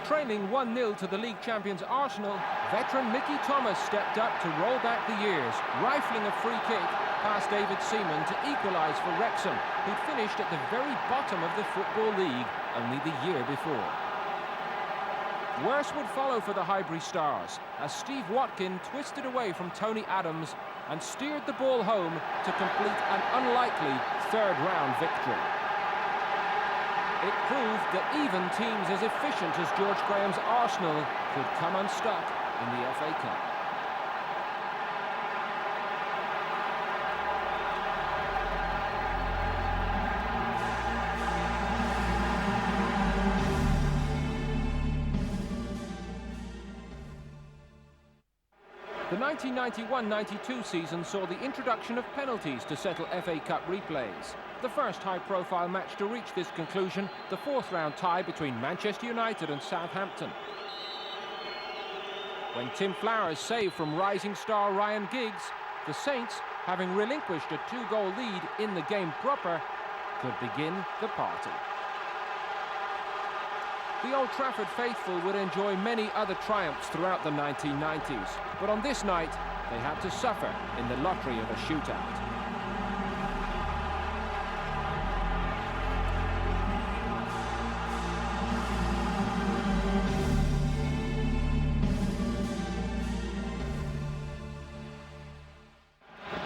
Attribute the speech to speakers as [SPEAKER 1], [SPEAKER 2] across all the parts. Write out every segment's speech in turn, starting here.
[SPEAKER 1] Trailing 1-0 to the league champions Arsenal, veteran Mickey Thomas stepped up to roll back the years, rifling a free kick past David Seaman to equalise for Wrexham, who'd finished at the very bottom of the Football League only the year before. Worse would follow for the Highbury Stars, as Steve Watkin twisted away from Tony Adams and steered the ball home to complete an unlikely third-round victory. It proved that even teams as efficient as George Graham's Arsenal could come unstuck in the FA Cup. The 1991-92 season saw the introduction of penalties to settle FA Cup replays. The first high-profile match to reach this conclusion, the fourth-round tie between Manchester United and Southampton. When Tim Flowers saved from rising star Ryan Giggs, the Saints, having relinquished a 2-goal lead in the game proper, could begin the party. The Old Trafford faithful would enjoy many other triumphs throughout the 1990s, but on this night, they had to suffer in the lottery of a shootout.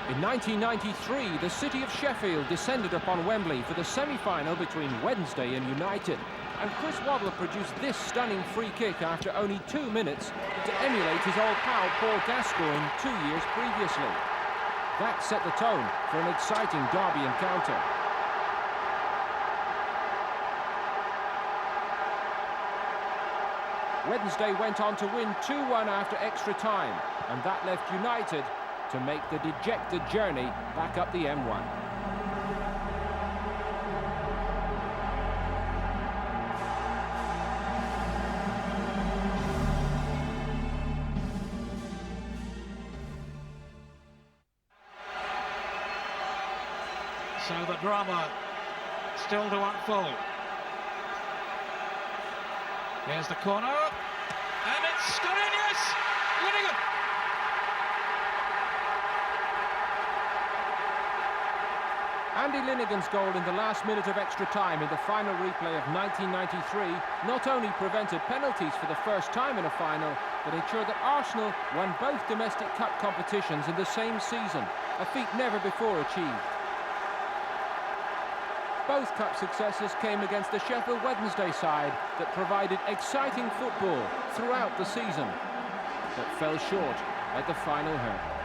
[SPEAKER 1] In 1993, the city of Sheffield descended upon Wembley for the semi-final between Wednesday and United. And Chris Waddle produced this stunning free kick after only 2 minutes to emulate his old pal Paul Gascoigne 2 years previously. That set the tone for an exciting derby encounter. Wednesday went on to win 2-1 after extra time, and that left United to make the dejected journey back up the M1.
[SPEAKER 2] So the drama still to unfold. Here's the corner, and it's Skorenius! Linegan!
[SPEAKER 1] Andy Linegan's goal in the last minute of extra time in the final replay of 1993 not only prevented penalties for the first time in a final, but ensured that Arsenal won both domestic cup competitions in the same season, a feat never before achieved. Both cup successes came against the Sheffield Wednesday side that provided exciting football throughout the season, but fell short at the final hurdle.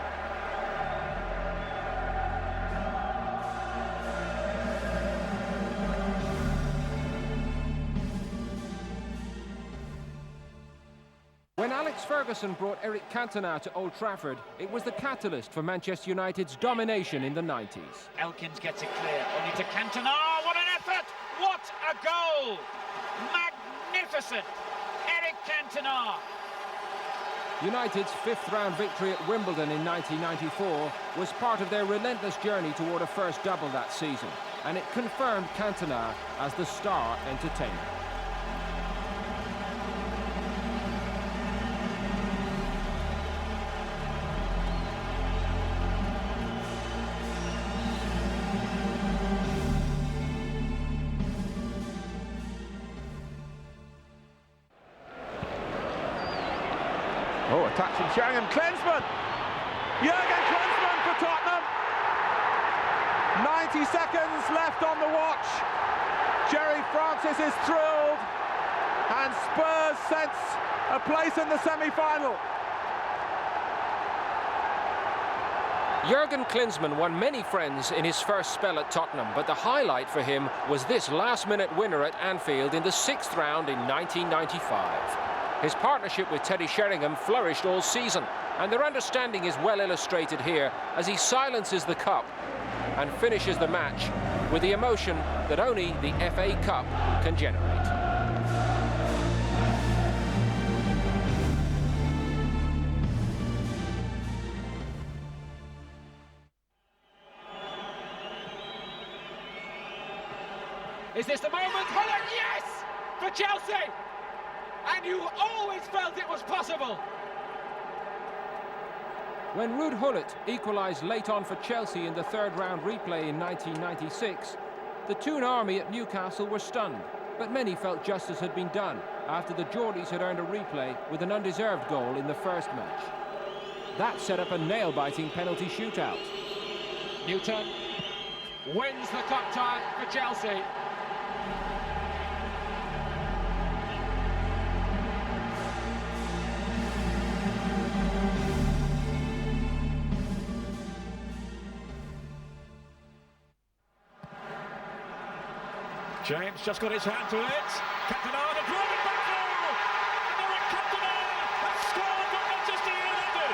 [SPEAKER 1] When Alex Ferguson brought Eric Cantona to Old Trafford, it was the catalyst for Manchester United's domination in the 90s.
[SPEAKER 2] Elkins gets it clear, only to Cantona. What an effort! What a goal! Magnificent! Eric Cantona!
[SPEAKER 1] United's fifth-round victory at Wimbledon in 1994 was part of their relentless journey toward a first double that season, and it confirmed Cantona as the star entertainer.
[SPEAKER 3] Oh, attaching Sheringham. Klinsmann! Jurgen Klinsmann for Tottenham. 90 seconds left on the watch. Jerry Francis is thrilled. And Spurs sense a place in the semi-final.
[SPEAKER 1] Jurgen Klinsmann won many friends in his first spell at Tottenham, but the highlight for him was this last-minute winner at Anfield in the 6th round in 1995. His partnership with Teddy Sheringham flourished all season, and their understanding is well illustrated here as he silences the cup and finishes the match with the emotion that only the FA Cup can generate.
[SPEAKER 2] Is this the moment? Holland, yes! For Chelsea! and you always felt it was possible.
[SPEAKER 1] When Ruud Gullit equalised late on for Chelsea in the third-round replay in 1996, the Toon Army at Newcastle were stunned, but many felt justice had been done after the Geordies had earned a replay with an undeserved goal in the first match. That set up a nail-biting penalty shootout.
[SPEAKER 2] Newton wins the cup tie for Chelsea. James just got his hand to it. Cantona, the driving battle! And Eric Cantona has scored for Manchester United!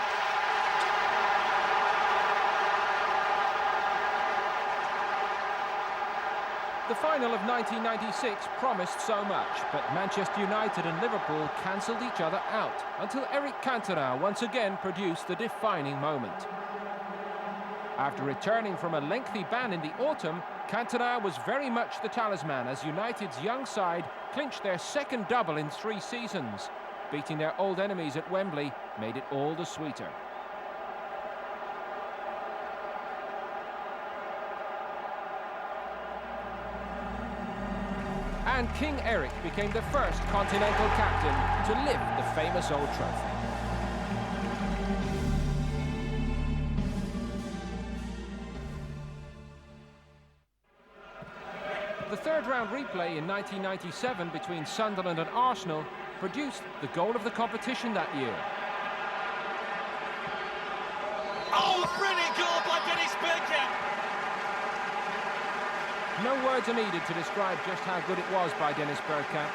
[SPEAKER 1] The final of 1996 promised so much, but Manchester United and Liverpool cancelled each other out until Eric Cantona once again produced the defining moment. After returning from a lengthy ban in the autumn, Cantona was very much the talisman as United's young side clinched their second double in 3 seasons. Beating their old enemies at Wembley made it all the sweeter. And King Eric became the first continental captain to lift the famous old trophy. The third-round replay in 1997 between Sunderland and Arsenal produced the goal of the competition that year.
[SPEAKER 2] Oh, brilliant goal by Dennis Bergkamp!
[SPEAKER 1] No words are needed to describe just how good it was by Dennis Bergkamp.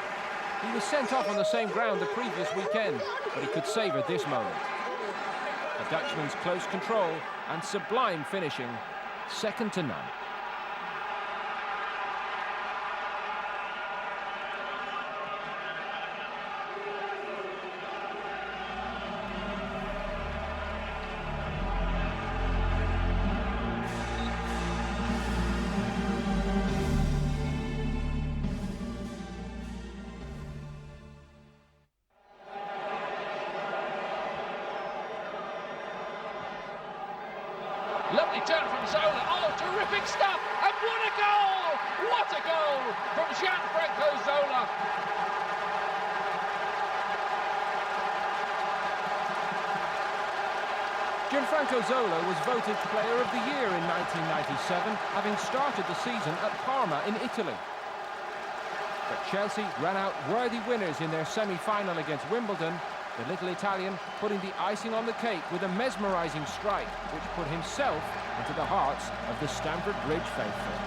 [SPEAKER 1] He was sent off on the same ground the previous weekend, but he could savour this moment. The Dutchman's close control and sublime finishing, second to none.
[SPEAKER 2] Lovely turn from Zola. Oh, terrific stuff! And what a goal! What a goal from Gianfranco Zola!
[SPEAKER 1] Gianfranco Zola was voted Player of the Year in 1997, having started the season at Parma in Italy. But Chelsea ran out worthy winners in their semi-final against Wimbledon, the little Italian putting the icing on the cake with a mesmerising strike, which put himself into the hearts of the Stamford Bridge faithful.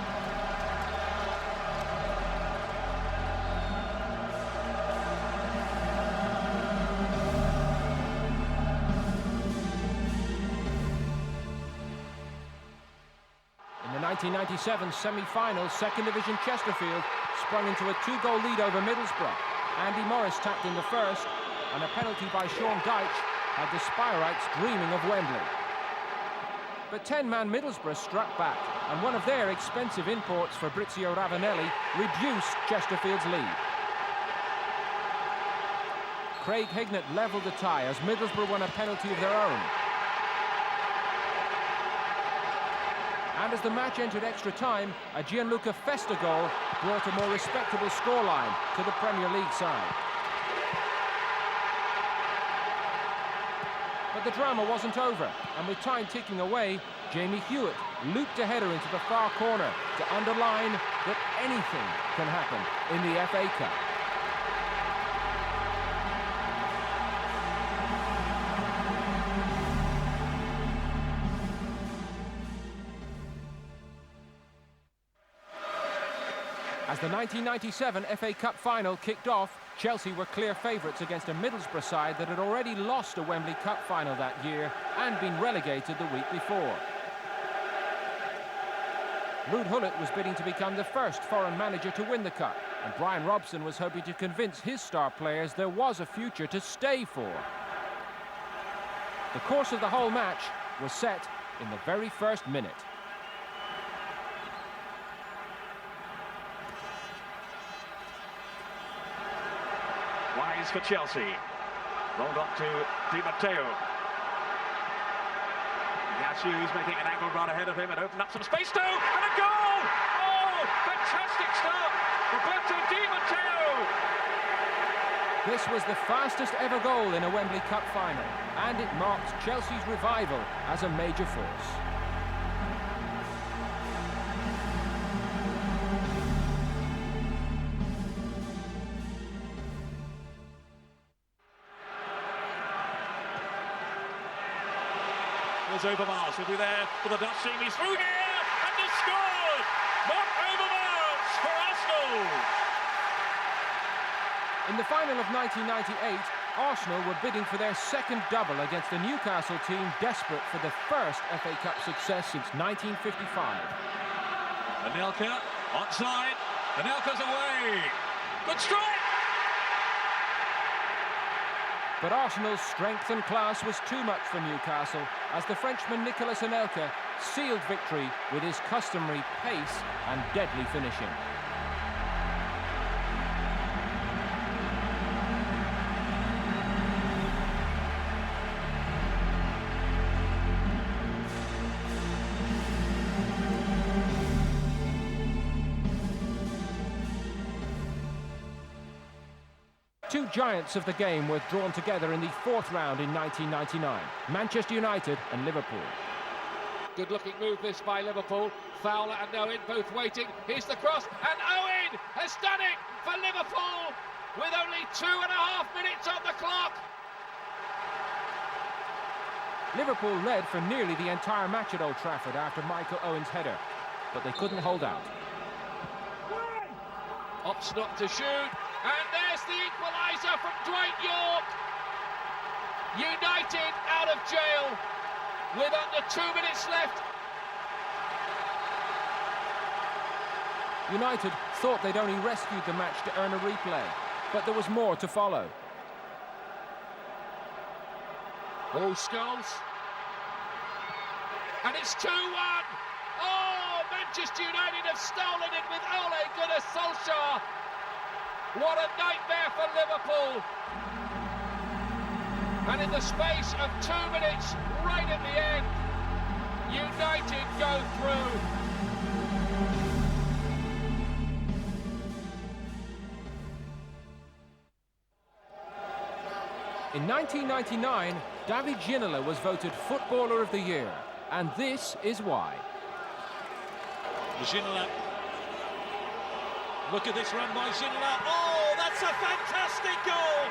[SPEAKER 1] In the 1997 semi-final, Second Division Chesterfield sprung into a 2-goal lead over Middlesbrough. Andy Morris tapped in the first, and a penalty by Sean Dyche had the Spireites dreaming of Wembley. But 10-man Middlesbrough struck back, and one of their expensive imports, Fabrizio Ravanelli, reduced Chesterfield's lead. Craig Hignett levelled the tie as Middlesbrough won a penalty of their own. And as the match entered extra time, a Gianluca Festa goal brought a more respectable scoreline to the Premier League side. But the drama wasn't over, and with time ticking away, Jamie Hewitt looped a header into the far corner to underline that anything can happen in the FA Cup. As the 1997 FA Cup final kicked off, Chelsea were clear favourites against a Middlesbrough side that had already lost a Wembley Cup final that year and been relegated the week before. Ruud Gullit was bidding to become the first foreign manager to win the Cup, and Brian Robson was hoping to convince his star players there was a future to stay for. The course of the whole match was set in the very first minute.
[SPEAKER 2] Wide for Chelsea. Rolled up to Di Matteo. Yassou's making an angle run ahead of him and opened up some space too, and a goal! Oh, fantastic start! Roberto Di Matteo!
[SPEAKER 1] This was the fastest ever goal in a Wembley Cup final, and it marked Chelsea's revival as a major force.
[SPEAKER 2] Overmars will be there for the Dutch team. He's through here and he's scored! Mark Overmars for Arsenal!
[SPEAKER 1] In the final of 1998, Arsenal were bidding for their second double against a Newcastle team desperate for the first FA Cup success since 1955.
[SPEAKER 2] Anelka onside. Anelka's away. Good strike!
[SPEAKER 1] But Arsenal's strength and class was too much for Newcastle as the Frenchman Nicolas Anelka sealed victory with his customary pace and deadly finishing. Two giants of the game were drawn together in the fourth round in 1999, Manchester United and Liverpool.
[SPEAKER 4] Good looking move this by Liverpool. Fowler and Owen both waiting. Here's the cross and Owen has done it for Liverpool with only 2.5 minutes on the clock.
[SPEAKER 1] Liverpool led for nearly the entire match at Old Trafford after Michael Owen's header, but they couldn't hold out.
[SPEAKER 4] Opsnot to shoot. And there's the equaliser from Dwight York. United out of jail with under 2 minutes left.
[SPEAKER 1] United thought they'd only rescued the match to earn a replay, but there was more to follow.
[SPEAKER 4] All Scholes. And it's 2-1. Oh, Manchester United have stolen it with Ole Gunnar Solskjaer. What a nightmare for Liverpool. And in the space of 2 minutes, right at the end, United go through.
[SPEAKER 1] In 1999, David Ginola was voted Footballer of the Year, and this is why.
[SPEAKER 5] Ginola. Look at this run by Ginola. Oh, that's a fantastic goal!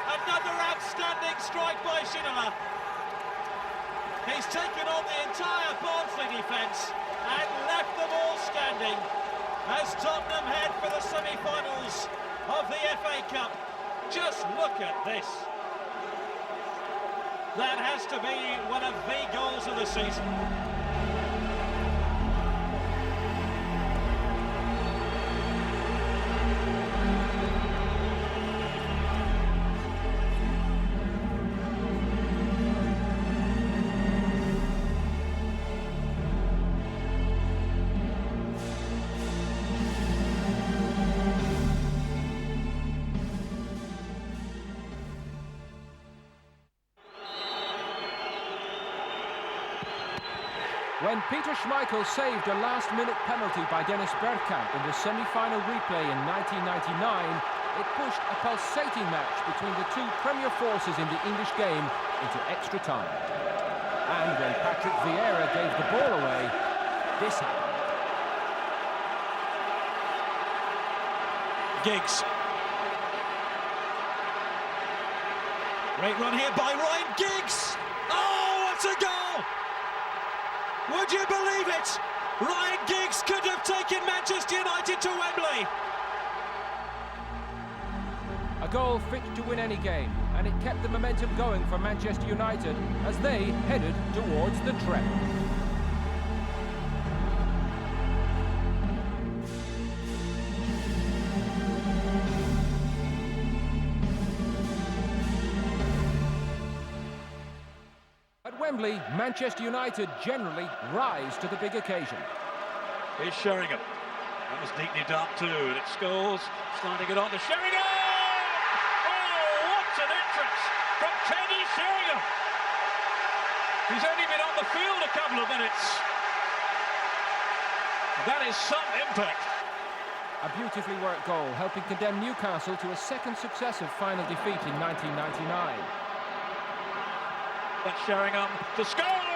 [SPEAKER 5] Another outstanding strike by Ginola. He's taken on the entire Barnsley defence and left them all standing as Tottenham head for the semi-finals of the FA Cup. Just look at this. That has to be one of the goals of the season.
[SPEAKER 1] When Peter Schmeichel saved a last-minute penalty by Dennis Bergkamp in the semi-final replay in 1999, it pushed a pulsating match between the two premier forces in the English game into extra time. And when Patrick Vieira gave the ball away, this happened.
[SPEAKER 5] Giggs. Great run here by Ryan Giggs. Oh, what a goal! Would you believe it? Ryan Giggs could have taken Manchester United to Wembley.
[SPEAKER 1] A goal fit to win any game, and it kept the momentum going for Manchester United as they headed towards the treble. At Wembley, Manchester United generally rise to the big occasion.
[SPEAKER 2] Here's Sheringham. That was deeply dark too, and it's Scholes sliding it on to Sheringham! Oh, Sheringham. He's only been on the field a couple of minutes. That is some impact.
[SPEAKER 1] A beautifully worked goal, helping condemn Newcastle to a second successive final defeat in 1999.
[SPEAKER 2] That's Sheringham to score!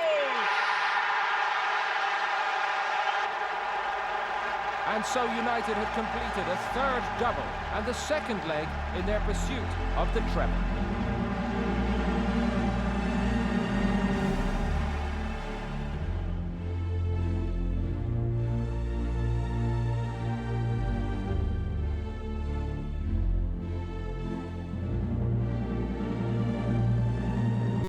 [SPEAKER 1] And so United had completed a third double and the second leg in their pursuit of the treble.